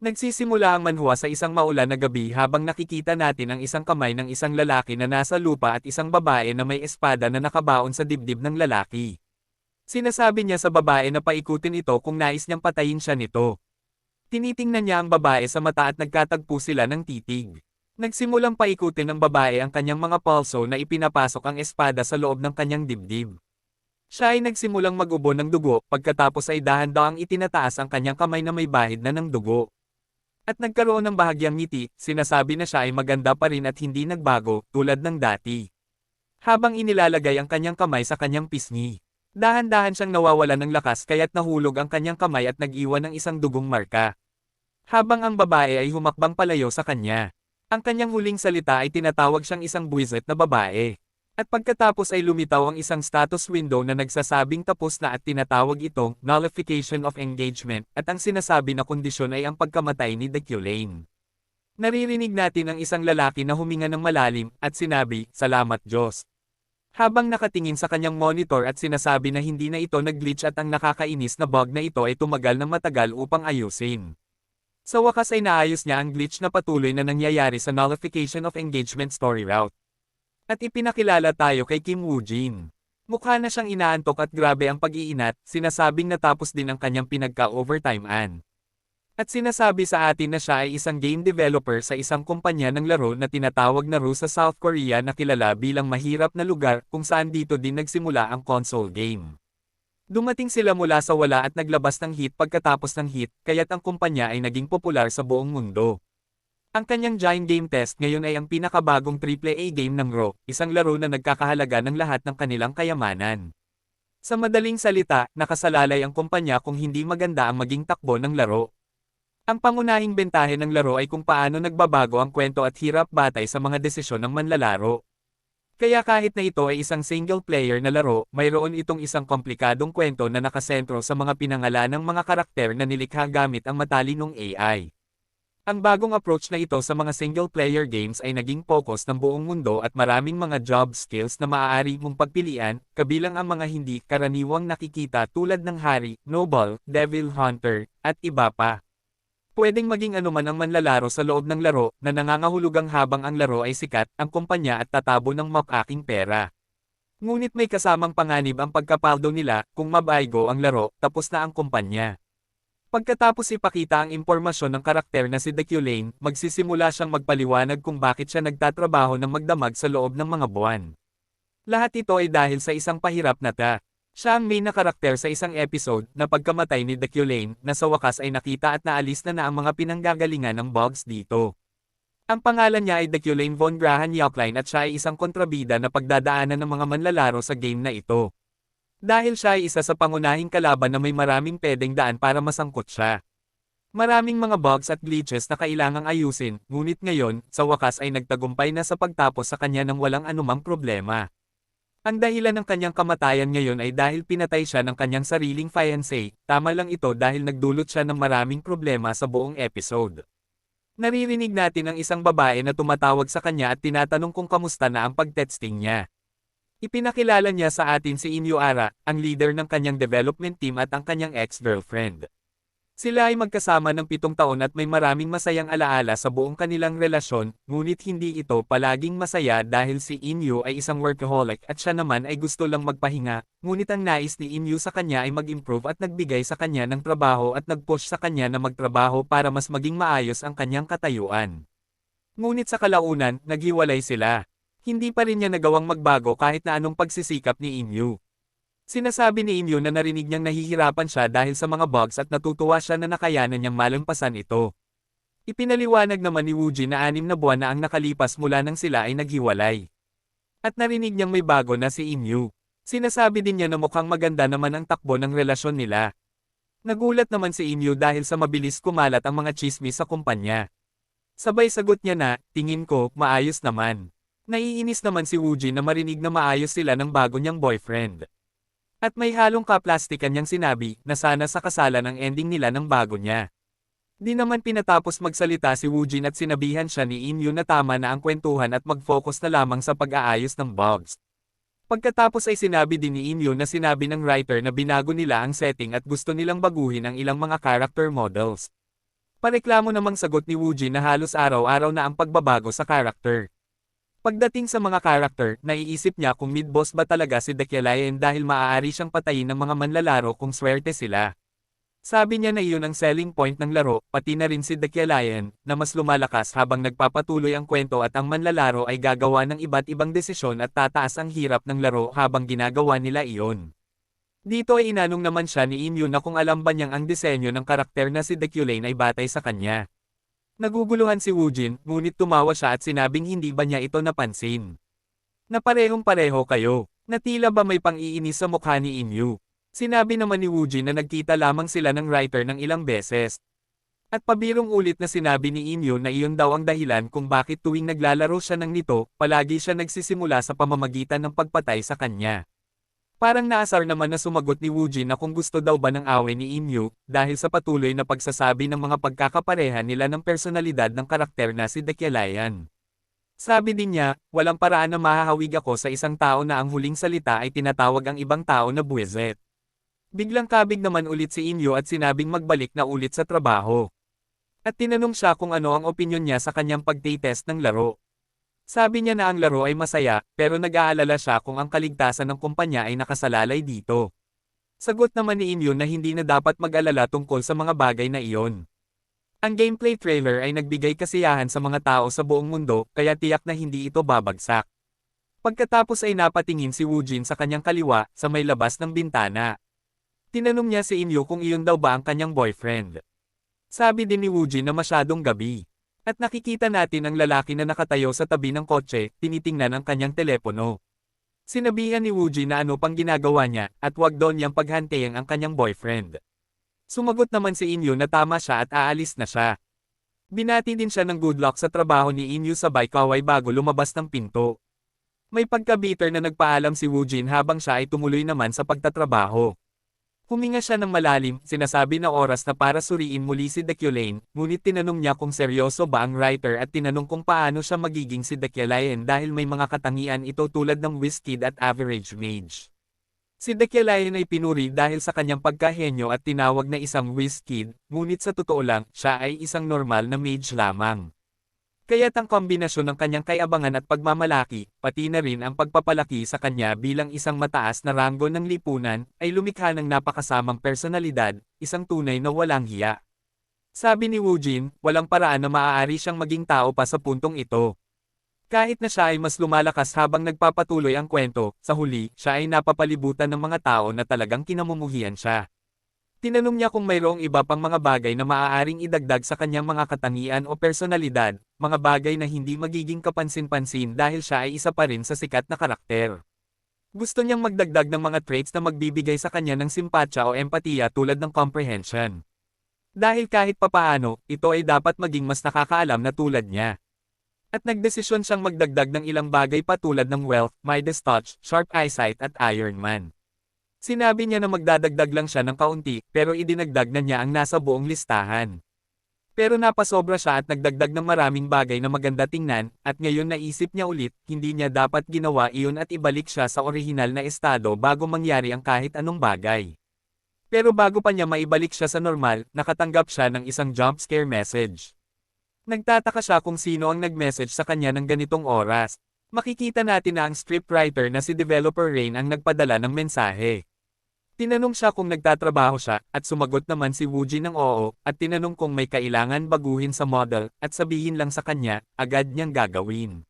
Nagsisimula ang manhwa sa isang maulan na gabi habang nakikita natin ang isang kamay ng isang lalaki na nasa lupa at isang babae na may espada na nakabaon sa dibdib ng lalaki. Sinasabi niya sa babae na paikutin ito kung nais niyang patayin siya nito. Tinitingnan niya ang babae sa mata at nagkatagpo sila ng titig. Nagsimulang paikutin ng babae ang kanyang mga pulso na ipinapasok ang espada sa loob ng kanyang dibdib. Siya ay nagsimulang mag-ubo ng dugo pagkatapos ay dahan-dahang itinataas ang kanyang kamay na may bahid na ng dugo. At nagkaroon ng bahagyang ngiti, sinasabi na siya ay maganda pa rin at hindi nagbago, tulad ng dati. Habang inilalagay ang kanyang kamay sa kanyang pisngi. Dahan-dahan siyang nawawalan ng lakas kaya't nahulog ang kanyang kamay at nag-iwan ng isang dugong marka. Habang ang babae ay humakbang palayo sa kanya. Ang kanyang huling salita ay tinatawag siyang isang buwisit na babae. At pagkatapos ay lumitaw ang isang status window na nagsasabing tapos na at tinatawag itong nullification of engagement at ang sinasabi na kondisyon ay ang pagkamatay ni Deculain. Naririnig natin ang isang lalaki na huminga ng malalim at sinabi, "Salamat Diyos." Habang nakatingin sa kanyang monitor at sinasabi na hindi na ito nag-glitch at ang nakakainis na bug na ito ay tumagal ng matagal upang ayusin. Sa wakas ay naayos niya ang glitch na patuloy na nangyayari sa nullification of engagement story route. At ipinakilala tayo kay Kim Woo-jin. Mukha na siyang inaantok at grabe ang pag-iinat, sinasabing natapos din ang kanyang pinagka-overtime-an. At sinasabi sa atin na siya ay isang game developer sa isang kumpanya ng laro na tinatawag na RU sa South Korea na kilala bilang mahirap na lugar kung saan dito din nagsimula ang console game. Dumating sila mula sa wala at naglabas ng hit pagkatapos ng hit, kaya't ang kumpanya ay naging popular sa buong mundo. Ang kanyang Giant Game Test ngayon ay ang pinakabagong AAA game ng RO, isang laro na nagkakahalaga ng lahat ng kanilang kayamanan. Sa madaling salita, nakasalalay ang kumpanya kung hindi maganda ang maging takbo ng laro. Ang pangunahing bentahe ng laro ay kung paano nagbabago ang kwento at hirap batay sa mga desisyon ng manlalaro. Kaya kahit na ito ay isang single-player na laro, mayroon itong isang komplikadong kwento na nakasentro sa mga pinangalan ng mga karakter na nilikha gamit ang matalinong AI. Ang bagong approach na ito sa mga single-player games ay naging focus ng buong mundo at maraming mga job skills na maaari mong pagpilian, kabilang ang mga hindi karaniwang nakikita tulad ng Hari, Noble, Devil Hunter, at iba pa. Pwedeng maging anuman ang manlalaro sa loob ng laro na nangangahulugang habang ang laro ay sikat, ang kumpanya at tatabo ng map-aking pera. Ngunit may kasamang panganib ang pagkapaldo nila, kung mabaygo ang laro, tapos na ang kumpanya. Pagkatapos ipakita ang impormasyon ng karakter na si Deculain, magsisimula siyang magpaliwanag kung bakit siya nagtatrabaho ng magdamag sa loob ng mga buwan. Lahat ito ay dahil sa isang pahirap na siya ang main na karakter sa isang episode na pagkamatay ni Deculain na sa wakas ay nakita at naalis na ang mga pinanggagalingan ng bugs dito. Ang pangalan niya ay Deculain von Grahan Yakline at siya ay isang kontrabida na pagdadaanan ng mga manlalaro sa game na ito. Dahil siya ay isa sa pangunahing kalaban na may maraming pedeng daan para masangkot siya. Maraming mga bugs at glitches na kailangang ayusin, ngunit ngayon, sa wakas ay nagtagumpay na sa pagtapos sa kanya ng walang anumang problema. Ang dahilan ng kanyang kamatayan ngayon ay dahil pinatay siya ng kanyang sariling fiancé, tama lang ito dahil nagdulot siya ng maraming problema sa buong episode. Naririnig natin ang isang babae na tumatawag sa kanya at tinatanong kung kamusta na ang pagtexting niya. Ipinakilala niya sa atin si Inyo Ara, ang leader ng kanyang development team at ang kanyang ex-girlfriend. Sila ay magkasama ng 7 taon at may maraming masayang alaala sa buong kanilang relasyon, ngunit hindi ito palaging masaya dahil si Inyo ay isang workaholic at siya naman ay gusto lang magpahinga, ngunit ang nais ni Inyo sa kanya ay mag-improve at nagbigay sa kanya ng trabaho at nag-push sa kanya na magtrabaho para mas maging maayos ang kanyang katayuan. Ngunit sa kalaunan, naghiwalay sila. Hindi pa rin niya nagawang magbago kahit na anong pagsisikap ni Inyo. Sinasabi ni Inyo na narinig niyang nahihirapan siya dahil sa mga bugs at natutuwa siya na nakayanan niyang malampasan ito. Ipinaliwanag naman ni Woojin na 6 na buwan na ang nakalipas mula nang sila ay naghiwalay. At narinig niyang may bago na si Inyo. Sinasabi din niya na mukhang maganda naman ang takbo ng relasyon nila. Nagulat naman si Inyo dahil sa mabilis kumalat ang mga chismis sa kumpanya. Sabay sagot niya na, tingin ko, maayos naman. Naiinis naman si Woojin na marinig na maayos sila ng bago niyang boyfriend. At may halong kaplastikan niyang sinabi na sana sa kasalan ang ending nila ng bago niya. Di naman pinatapos magsalita si Woojin at sinabihan siya ni Inyo na tama na ang kwentuhan at mag-focus na lamang sa pag-aayos ng bugs. Pagkatapos ay sinabi din ni Inyo na sinabi ng writer na binago nila ang setting at gusto nilang baguhin ang ilang mga character models. Pareklamo namang sagot ni Woojin na halos araw-araw na ang pagbabago sa karakter. Pagdating sa mga karakter, naiisip niya kung mid-boss ba talaga si Deculayan dahil maaari siyang patayin ng mga manlalaro kung swerte sila. Sabi niya na iyon ang selling point ng laro, pati na rin si Deculayan, na mas lumalakas habang nagpapatuloy ang kwento at ang manlalaro ay gagawa ng iba't ibang desisyon at tataas ang hirap ng laro habang ginagawa nila iyon. Dito ay inanong naman siya ni Imyu na kung alam ba niyang ang disenyo ng karakter na si Deculayan ay batay sa kanya. Naguguluhan si Woojin, ngunit tumawa siya at sinabing hindi ba niya ito napansin. Na parehong-pareho kayo, na tila ba may pang-iinis sa mukha ni Imyu. Sinabi naman ni Woojin na nagkita lamang sila ng writer ng ilang beses. At pabirong ulit na sinabi ni Imyu na iyon daw ang dahilan kung bakit tuwing naglalaro siya ng nito, palagi siya nagsisimula sa pamamagitan ng pagpatay sa kanya. Parang naasar naman na sumagot ni Woojin na kung gusto daw ba ng away ni Imyu, dahil sa patuloy na pagsasabi ng mga pagkakapareha nila ng personalidad ng karakter na si Deculayan. Sabi din niya, walang paraan na mahahawig ako sa isang tao na ang huling salita ay tinatawag ang ibang tao na buwezet. Biglang kabig naman ulit si Imyu at sinabing magbalik na ulit sa trabaho. At tinanong siya kung ano ang opinyon niya sa kanyang pagtitest ng laro. Sabi niya na ang laro ay masaya, pero nag-aalala siya kung ang kaligtasan ng kumpanya ay nakasalalay dito. Sagot naman ni Imyu na hindi na dapat mag-alala tungkol sa mga bagay na iyon. Ang gameplay trailer ay nagbigay kasiyahan sa mga tao sa buong mundo, kaya tiyak na hindi ito babagsak. Pagkatapos ay napatingin si Woojin sa kanyang kaliwa, sa may labas ng bintana. Tinanong niya si Imyu kung iyon daw ba ang kanyang boyfriend. Sabi din ni Woojin na masyadong gabi. At nakikita natin ang lalaki na nakatayo sa tabi ng kotse, tinitingnan ang kanyang telepono. Sinabihan ni Woojin na ano pang ginagawa niya, at wag doon niyang paghantayang ang kanyang boyfriend. Sumagot naman si Imyu na tama siya at aalis na siya. Binati din siya ng good luck sa trabaho ni Imyu sabay kaway bago lumabas ng pinto. May pagka-bitter na nagpaalam si Woojin habang siya ay tumuloy naman sa pagtatrabaho. Huminga siya ng malalim, sinasabi na oras na para suriin muli si Deculayan, ngunit tinanong niya kung seryoso ba ang writer at tinanong kung paano siya magiging si Deculayan dahil may mga katangian ito tulad ng Wizkid at Average Mage. Si Deculayan ay pinuri dahil sa kanyang pagkahenyo at tinawag na isang Wizkid, ngunit sa totoo lang, siya ay isang normal na mage lamang. Kaya't ang kombinasyon ng kanyang kayabangan at pagmamalaki, pati na rin ang pagpapalaki sa kanya bilang isang mataas na ranggo ng lipunan, ay lumikha ng napakasamang personalidad, isang tunay na walang hiya. Sabi ni Woojin, walang paraan na maaari siyang maging tao pa sa puntong ito. Kahit na siya ay mas lumalakas habang nagpapatuloy ang kwento, sa huli, siya ay napapalibutan ng mga tao na talagang kinamumuhian siya. Tinanong niya kung mayroong iba pang mga bagay na maaaring idagdag sa kanyang mga katangian o personalidad, mga bagay na hindi magiging kapansin-pansin dahil siya ay isa pa rin sa sikat na karakter. Gusto niyang magdagdag ng mga traits na magbibigay sa kanya ng simpatya o empatiya tulad ng comprehension. Dahil kahit papaano, ito ay dapat maging mas nakakaalam na tulad niya. At nagdesisyon siyang magdagdag ng ilang bagay pa tulad ng wealth, Midas touch, sharp eyesight at Iron Man. Sinabi niya na magdadagdag lang siya ng kaunti, pero idinagdag na niya ang nasa buong listahan. Pero napasobra siya at nagdagdag ng maraming bagay na maganda tingnan, at ngayon naisip niya ulit, hindi niya dapat ginawa iyon at ibalik siya sa orihinal na estado bago mangyari ang kahit anong bagay. Pero bago pa niya maibalik siya sa normal, nakatanggap siya ng isang jump scare message. Nagtataka siya kung sino ang nag-message sa kanya ng ganitong oras. Makikita natin na ang scriptwriter na si Developer Rain ang nagpadala ng mensahe. Tinanong siya kung nagtatrabaho siya, at sumagot naman si Woojin ng oo, at tinanong kung may kailangan baguhin sa model, at sabihin lang sa kanya, agad niyang gagawin.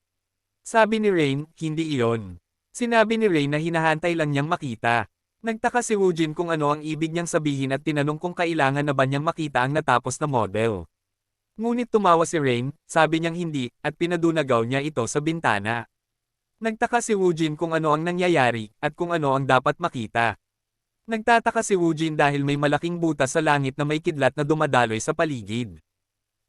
Sabi ni Rain, hindi iyon. Sinabi ni Rain na hinahantay lang niyang makita. Nagtaka si Woojin kung ano ang ibig niyang sabihin at tinanong kung kailangan na ba niyang makita ang natapos na model. Ngunit tumawa si Rain, sabi niyang hindi, at pinadunagaw niya ito sa bintana. Nagtaka si Woojin kung ano ang nangyayari, at kung ano ang dapat makita. Nagtataka si Woojin dahil may malaking butas sa langit na may kidlat na dumadaloy sa paligid.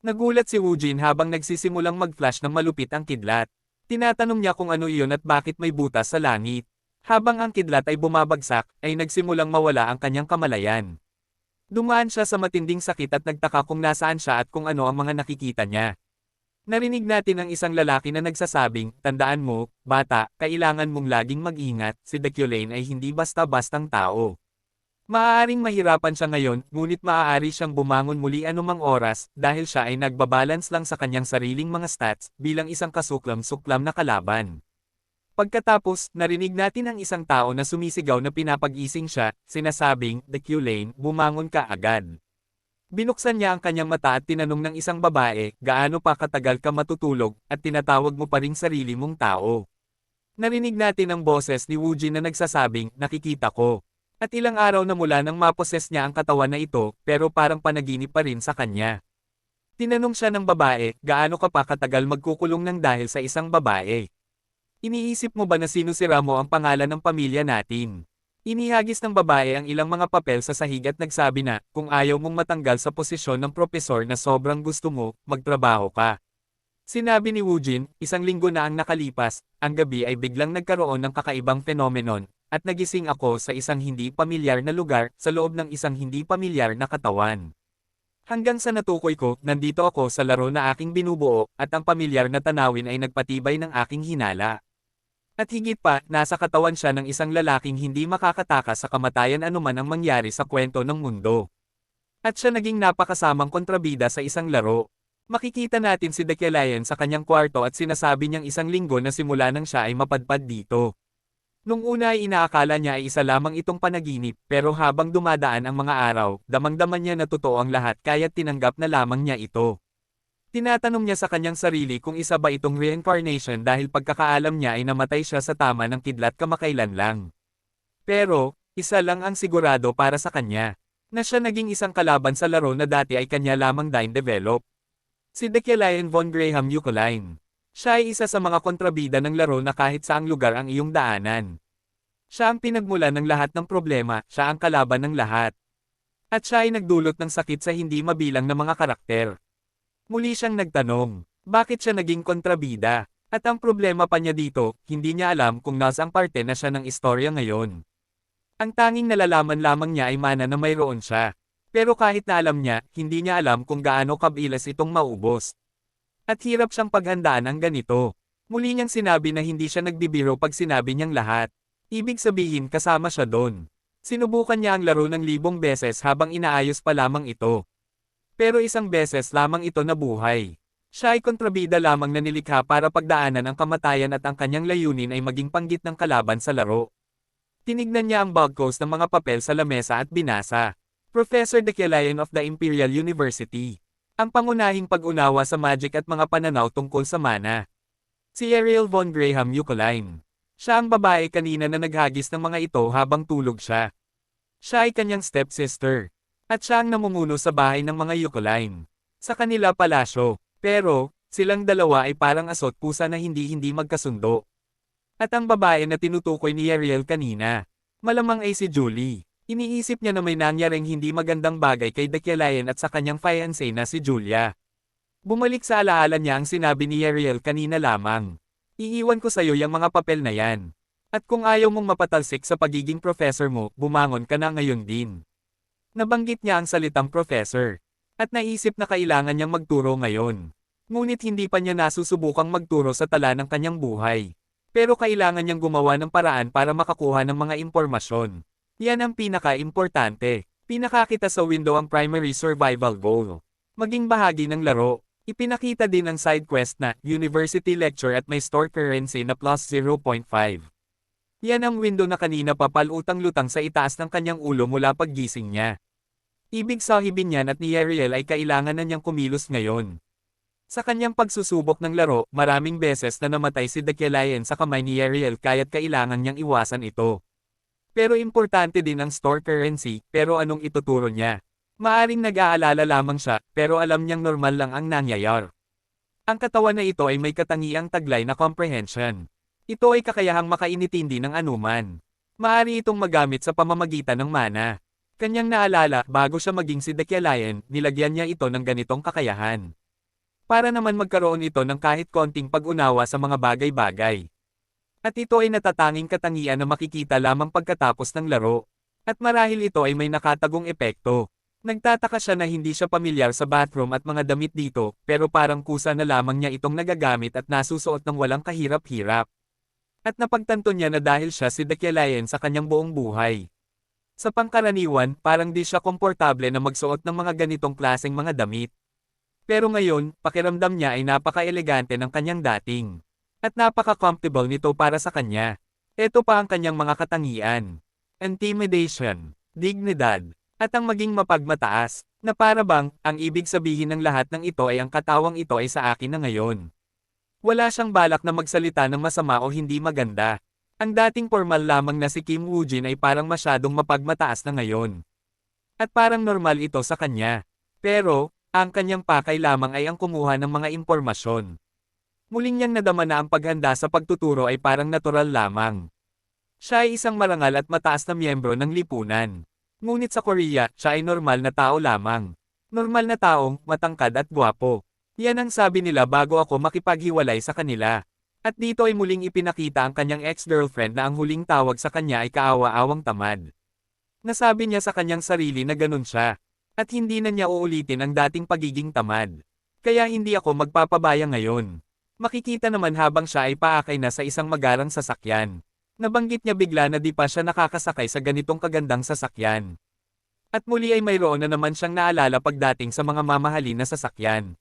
Nagulat si Woojin habang nagsisimulang mag-flash ng malupit ang kidlat. Tinatanong niya kung ano iyon at bakit may butas sa langit. Habang ang kidlat ay bumabagsak, ay nagsimulang mawala ang kanyang kamalayan. Dumaan siya sa matinding sakit at nagtaka kung nasaan siya at kung ano ang mga nakikita niya. Narinig natin ang isang lalaki na nagsasabing, tandaan mo, bata, kailangan mong laging mag-ingat, si Deculayan ay hindi basta-bastang tao. Maaaring mahirapan siya ngayon, ngunit maaari siyang bumangon muli anumang oras dahil siya ay nagbabalance lang sa kanyang sariling mga stats bilang isang kasuklam-suklam na kalaban. Pagkatapos, narinig natin ang isang tao na sumisigaw na pinapag-ising siya, sinasabing, "The Q-Lane, bumangon ka agad." Binuksan niya ang kanyang mata at tinanong ng isang babae, "Gaano pa katagal ka matutulog, at tinatawag mo pa ring sarili mong tao?" Narinig natin ang boses ni Woojin na nagsasabing, "Nakikita ko." At ilang araw na mula nang maposes niya ang katawan na ito, pero parang panaginip pa rin sa kanya. Tinanong siya ng babae, "Gaano ka pa katagal magkukulong ng dahil sa isang babae? Iniisip mo ba na sinusira mo ang pangalan ng pamilya natin?" Inihagis ng babae ang ilang mga papel sa sahig at nagsabi na, "Kung ayaw mong matanggal sa posisyon ng propesor na sobrang gusto mo, magtrabaho ka." Sinabi ni Woojin, "Isang linggo na ang nakalipas, ang gabi ay biglang nagkaroon ng kakaibang phenomenon, at nagising ako sa isang hindi pamilyar na lugar, sa loob ng isang hindi pamilyar na katawan. Hanggang sa natukoy ko, nandito ako sa laro na aking binubuo, at ang pamilyar na tanawin ay nagpatibay ng aking hinala. At higit pa, nasa katawan siya ng isang lalaking hindi makakatakas sa kamatayan anuman ang mangyari sa kwento ng mundo. At siya naging napakasamang kontrabida sa isang laro. Makikita natin si Dekelayan sa kanyang kwarto at sinasabi niyang isang linggo na simula nang siya ay mapadpad dito. Nung una ay inaakala niya ay isa lamang itong panaginip, pero habang dumadaan ang mga araw, damang-daman niya na totoo ang lahat kaya't tinanggap na lamang niya ito. Tinatanong niya sa kanyang sarili kung isa ba itong reincarnation dahil pagkakaalam niya ay namatay siya sa tama ng kidlat kamakailan lang. Pero, isa lang ang sigurado para sa kanya, na siya naging isang kalaban sa laro na dati ay kanya lamang develop. Si Dekelayan von Graham Eucaline. Siya ay isa sa mga kontrabida ng laro na kahit saang lugar ang iyong daanan. Siya ang pinagmulan ng lahat ng problema, siya ang kalaban ng lahat. At siya ay nagdulot ng sakit sa hindi mabilang na mga karakter. Muli siyang nagtanong, bakit siya naging kontrabida? At ang problema pa niya dito, hindi niya alam kung nasang parte na siya ng istorya ngayon. Ang tanging nalalaman lamang niya ay mana na mayroon siya. Pero kahit na alam niya, hindi niya alam kung gaano kabilis itong maubos. At hirap siyang paghandaan ang ganito. Muli niyang sinabi na hindi siya nagbibiro pag sinabi niyang lahat. Ibig sabihin kasama siya doon. Sinubukan niya ang laro ng 1,000 beses habang inaayos pa lamang ito. Pero isang beses lamang ito nabuhay. Siya ay kontrabida lamang na nilikha para pagdaanan ang kamatayan at ang kanyang layunin ay maging panggit ng kalaban sa laro. Tinignan niya ang bulkos ng mga papel sa lamesa at binasa. Professor Dekelayan of the Imperial University. Ang pangunahing pag-unawa sa magic at mga pananaw tungkol sa mana. Si Ariel von Graham Eucaline. Siya ang babae kanina na naghagis ng mga ito habang tulog siya. Siya ay kanyang stepsister. At siya ang namumuno sa bahay ng mga Eucaline. Sa kanila palasyo. Pero, silang dalawa ay parang asot pusa na hindi magkasundo. At ang babae na tinutukoy ni Ariel kanina, malamang ay si Julie. Iniisip niya na may nangyaring hindi magandang bagay kay Dekelayan at sa kanyang fiancé na si Julia. Bumalik sa alaala niya ang sinabi ni Ariel kanina lamang. Iiwan ko sa'yo yung mga papel na yan. At kung ayaw mong mapatalsik sa pagiging professor mo, bumangon ka na ngayon din. Nabanggit niya ang salitang professor. At naisip na kailangan niyang magturo ngayon. Ngunit hindi pa niya nasusubukang magturo sa tala ng kanyang buhay. Pero kailangan niyang gumawa ng paraan para makakuha ng mga impormasyon. Yan ang pinaka-importante. Pinakakita sa window ang primary survival goal. Maging bahagi ng laro. Ipinakita din ang side quest na University Lecture at may store currency na plus 0.5. Yan ang window na kanina pa palutang-lutang sa itaas ng kanyang ulo mula paggising niya. Ibig sabihin niyan at ni Ariel ay kailangan na niyang kumilos ngayon. Sa kanyang pagsusubok ng laro, maraming beses na namatay si Dekelayan sa kamay ni Ariel kaya't kailangan niyang iwasan ito. Pero importante din ang store currency, pero anong ituturo niya? Maaring nag-aalala lamang siya, pero alam niyang normal lang ang nangyayar. Ang katawan na ito ay may katangiang taglay na comprehension. Ito ay kakayahang makainitindi ng anuman. Maaari itong magamit sa pamamagitan ng mana. Kanyang naalala, bago siya maging si Dekelayan, nilagyan niya ito ng ganitong kakayahan. Para naman magkaroon ito ng kahit konting pag-unawa sa mga bagay-bagay. At ito ay natatanging katangian na makikita lamang pagkatapos ng laro. At marahil ito ay may nakatagong epekto. Nagtataka siya na hindi siya pamilyar sa bathroom at mga damit dito, pero parang kusa na lamang niya itong nagagamit at nasusuot ng walang kahirap-hirap. At napagtanto niya na dahil siya si Dekelayan sa kanyang buong buhay. Sa pangkaraniwan, parang di siya komportable na magsuot ng mga ganitong klaseng mga damit. Pero ngayon, pakiramdam niya ay napaka-elegante ng kanyang dating. At napaka-comfortable nito para sa kanya. Ito pa ang kanyang mga katangian. Intimidation, dignidad, at ang maging mapagmataas, na para bang, ang ibig sabihin ng lahat ng ito ay ang katawang ito ay sa akin na ngayon. Wala siyang balak na magsalita ng masama o hindi maganda. Ang dating formal lamang na si Kim Woo-jin ay parang masyadong mapagmataas na ngayon. At parang normal ito sa kanya. Pero, ang kanyang pakay lamang ay ang kumuha ng mga impormasyon. Muling niyang nadama na ang paghanda sa pagtuturo ay parang natural lamang. Siya ay isang marangal at mataas na miyembro ng lipunan. Ngunit sa Korea, siya ay normal na tao lamang. Normal na taong, matangkad at gwapo. Yan ang sabi nila bago ako makipaghiwalay sa kanila. At dito ay muling ipinakita ang kanyang ex-girlfriend na ang huling tawag sa kanya ay kaawa-awang tamad. Nasabi niya sa kanyang sarili na ganun siya. At hindi na niya uulitin ang dating pagiging tamad. Kaya hindi ako magpapabaya ngayon. Makikita naman habang siya ay paakay na sa isang magarang sasakyan. Nabanggit niya bigla na di pa siya nakakasakay sa ganitong kagandang sasakyan. At muli ay mayroon na naman siyang naalala pagdating sa mga mamahalin na sasakyan.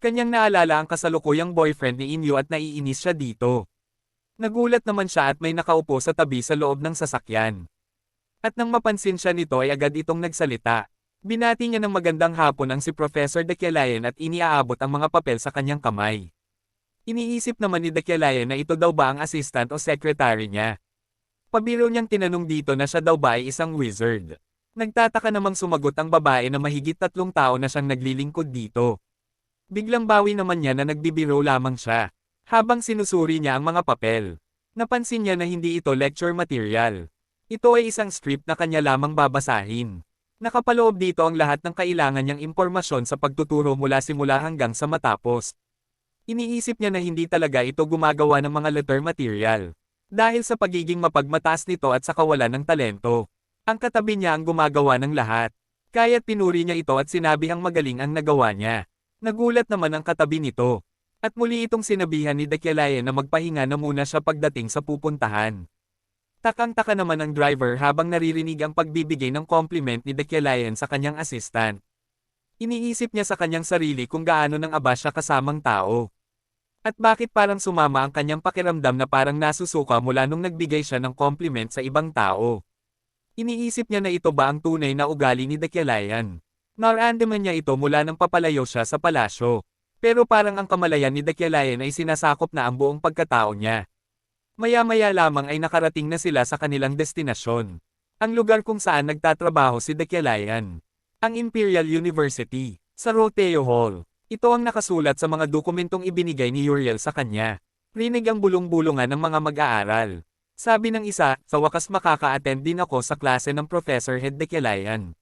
Kanyang naalala ang kasalukuyang boyfriend ni Inyo at naiinis siya dito. Nagulat naman siya at may nakaupo sa tabi sa loob ng sasakyan. At nang mapansin siya nito ay agad itong nagsalita. Binati niya ng magandang hapon ang si Professor Dekialayan at iniaabot ang mga papel sa kanyang kamay. Iniisip naman ni Dekialayan na ito daw ba ang assistant o secretary niya. Pabiro niyang tinanong dito na siya daw ba ay isang wizard. Nagtataka namang sumagot ang babae na mahigit 3 taon na siyang naglilingkod dito. Biglang bawi naman niya na nagbibiro lamang siya. Habang sinusuri niya ang mga papel. Napansin niya na hindi ito lecture material. Ito ay isang script na kanya lamang babasahin. Nakapaloob dito ang lahat ng kailangan niyang impormasyon sa pagtuturo mula simula hanggang sa matapos. Iniisip niya na hindi talaga ito gumagawa ng mga letter material. Dahil sa pagiging mapagmataas nito at sa kawalan ng talento. Ang katabi niya ang gumagawa ng lahat. Kaya't pinuri niya ito at sinabihang magaling ang nagawa niya. Nagulat naman ang katabi nito. At muli itong sinabihan ni Dekialayan na magpahinga na muna siya pagdating sa pupuntahan. Takang-taka naman ang driver habang naririnig ang pagbibigay ng compliment ni Dekialayan sa kanyang assistant. Iniisip niya sa kanyang sarili kung gaano nang aba siya kasamang tao. At bakit parang sumama ang kanyang pakiramdam na parang nasusuka mula nung nagbigay siya ng compliment sa ibang tao. Iniisip niya na ito ba ang tunay na ugali ni Dekialayan. Naramdaman niya ito mula nang papalayo siya sa palasyo. Pero parang ang kamalayan ni Dekialayan ay sinasakop na ang buong pagkatao niya. Maya-maya lamang ay nakarating na sila sa kanilang destinasyon. Ang lugar kung saan nagtatrabaho si Dekialayan. Ang Imperial University, sa Roteo Hall. Ito ang nakasulat sa mga dokumentong ibinigay ni Uriel sa kanya. Rinig ang bulong-bulungan ng mga mag-aaral. Sabi ng isa, sa wakas makaka-attend din ako sa klase ng Professor Head Dekialayan.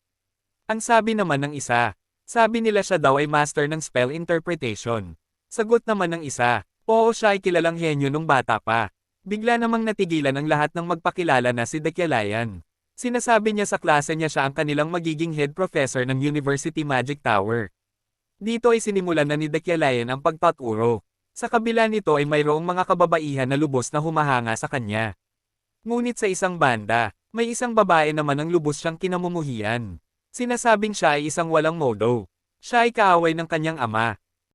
Ang sabi naman ng isa, sabi nila siya daw ay master ng spell interpretation. Sagot naman ng isa, oo siya ay kilalang henyo nung bata pa. Bigla namang natigilan ang lahat ng magpakilala na si Dekialayan. Sinasabi niya sa klase niya siya ang kanilang magiging head professor ng University Magic Tower. Dito ay sinimulan na ni Dekialayan ang pagtaturo. Sa kabila nito ay mayroong mga kababaihan na lubos na humahanga sa kanya. Ngunit sa isang banda, may isang babae naman ang lubos siyang kinamumuhian. Sinasabing siya ay isang walang modo. Siya ay kaaway ng kanyang ama.